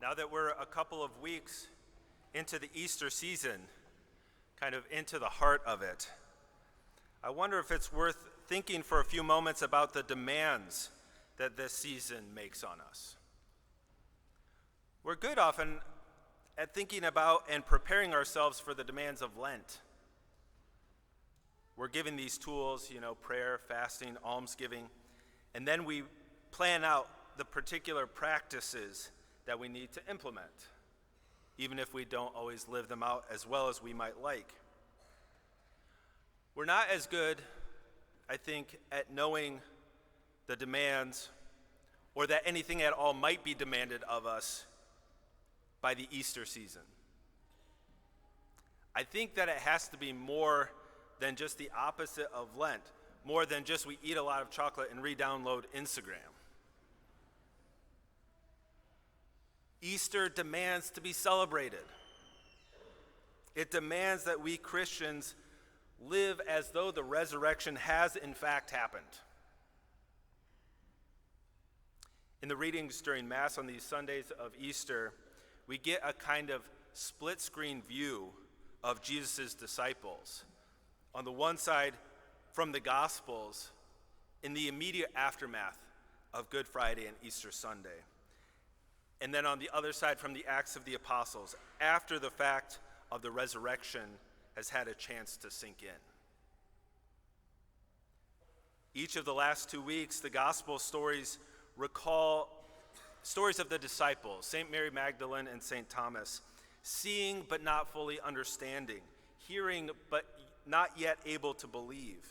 Now that we're a couple of weeks into the Easter season, kind of into the heart of it, I wonder if it's worth thinking for a few moments about the demands that this season makes on us. We're good often at thinking about and preparing ourselves for the demands of Lent. We're given these tools, prayer, fasting, almsgiving, and then we plan out the particular practices that we need to implement, even if we don't always live them out as well as we might like. We're not as good, I think, at knowing the demands or that anything at all might be demanded of us by the Easter season. I think that it has to be more than just the opposite of Lent, more than just we eat a lot of chocolate and re-download Instagram. Easter demands to be celebrated. It demands that we Christians live as though the resurrection has in fact happened. In the readings during Mass on these Sundays of Easter, we get a kind of split-screen view of Jesus' disciples. On the one side, from the Gospels, in the immediate aftermath of Good Friday and Easter Sunday. And then on the other side, from the Acts of the Apostles, after the fact of the resurrection has had a chance to sink in. Each of the last 2 weeks, the gospel stories recall stories of the disciples, St. Mary Magdalene and St. Thomas, seeing but not fully understanding, hearing but not yet able to believe.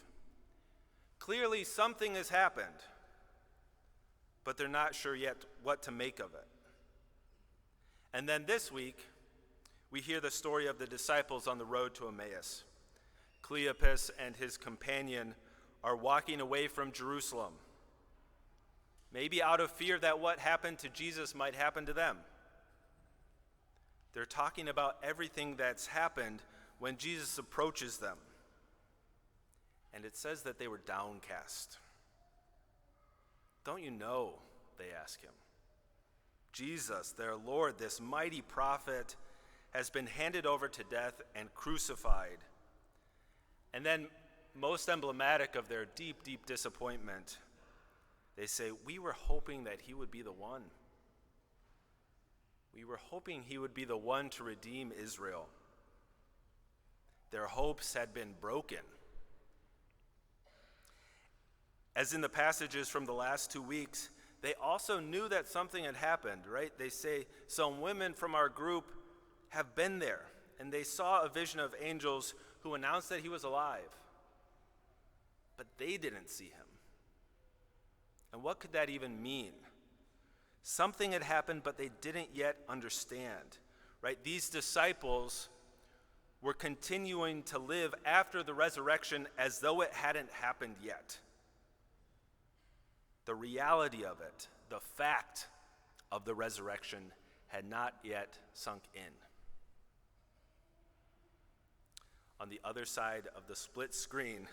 Clearly something has happened, but they're not sure yet what to make of it. And then this week, we hear the story of the disciples on the road to Emmaus. Cleopas and his companion are walking away from Jerusalem, maybe out of fear that what happened to Jesus might happen to them. They're talking about everything that's happened when Jesus approaches them. And it says that they were downcast. "Don't you know?" they ask him. "Jesus, their Lord, this mighty prophet, has been handed over to death and crucified." And then, most emblematic of their deep, deep disappointment, they say, "We were hoping that he would be the one. We were hoping he would be the one to redeem Israel." Their hopes had been broken. As in the passages from the last 2 weeks, they also knew that something had happened, right? They say, "Some women from our group have been there, and they saw a vision of angels who announced that he was alive." But they didn't see him. And what could that even mean? Something had happened, but they didn't yet understand, right? These disciples were continuing to live after the resurrection as though it hadn't happened yet. The reality of it, the fact of the resurrection, had not yet sunk in. On the other side of the split screen,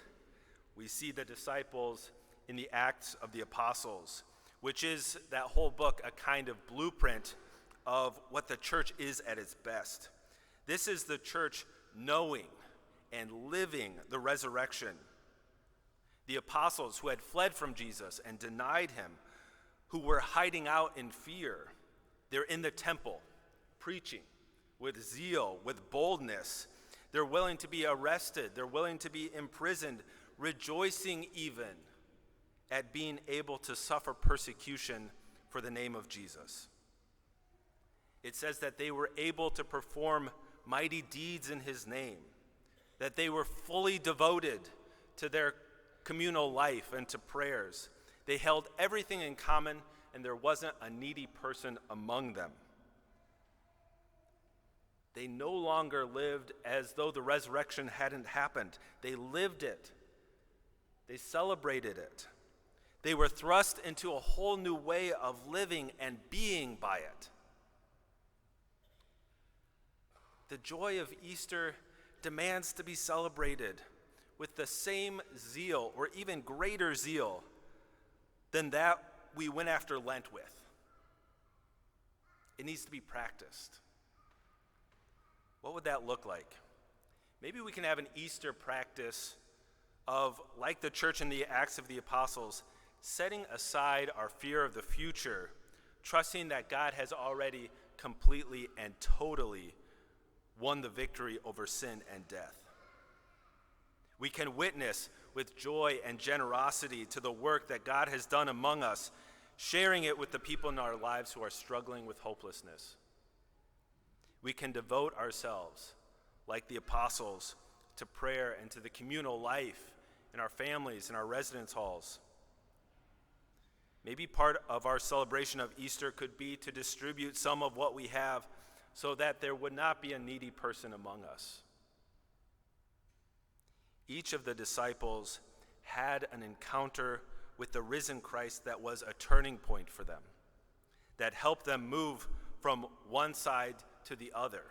we see the disciples in the Acts of the Apostles, which is that whole book a kind of blueprint of what the church is at its best. This is the church knowing and living the resurrection. The apostles who had fled from Jesus and denied him, who were hiding out in fear, they're in the temple, preaching with zeal, with boldness. They're willing to be arrested. They're willing to be imprisoned, rejoicing even at being able to suffer persecution for the name of Jesus. It says that they were able to perform mighty deeds in his name, that they were fully devoted to their communal life and to prayers. They held everything in common, and there wasn't a needy person among them. They no longer lived as though the resurrection hadn't happened. They lived it. They celebrated it. They were thrust into a whole new way of living and being by it. The joy of Easter demands to be celebrated with the same zeal, or even greater zeal, than that we went after Lent with. It needs to be practiced. What would that look like? Maybe we can have an Easter practice of, like the church in the Acts of the Apostles, setting aside our fear of the future, trusting that God has already completely and totally won the victory over sin and death. We can witness with joy and generosity to the work that God has done among us, sharing it with the people in our lives who are struggling with hopelessness. We can devote ourselves, like the apostles, to prayer and to the communal life in our families, in our residence halls. Maybe part of our celebration of Easter could be to distribute some of what we have so that there would not be a needy person among us. Each of the disciples had an encounter with the risen Christ that was a turning point for them, that helped them move from one side to the other,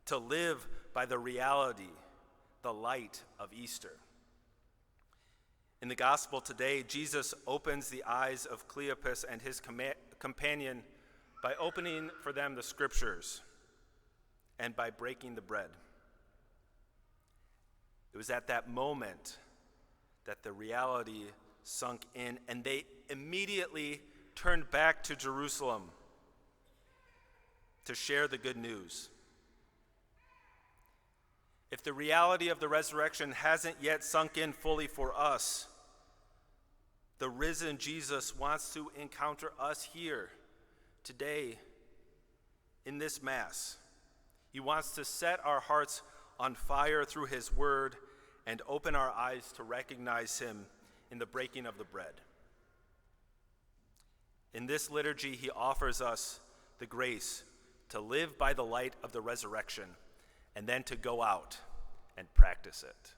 to live by the reality, the light of Easter. In the gospel today, Jesus opens the eyes of Cleopas and his companion by opening for them the scriptures and by breaking the bread. It was at that moment that the reality sunk in, and they immediately turned back to Jerusalem to share the good news. If the reality of the resurrection hasn't yet sunk in fully for us, the risen Jesus wants to encounter us here today in this Mass. He wants to set our hearts on fire through his word and open our eyes to recognize him in the breaking of the bread. In this liturgy, he offers us the grace to live by the light of the resurrection and then to go out and practice it.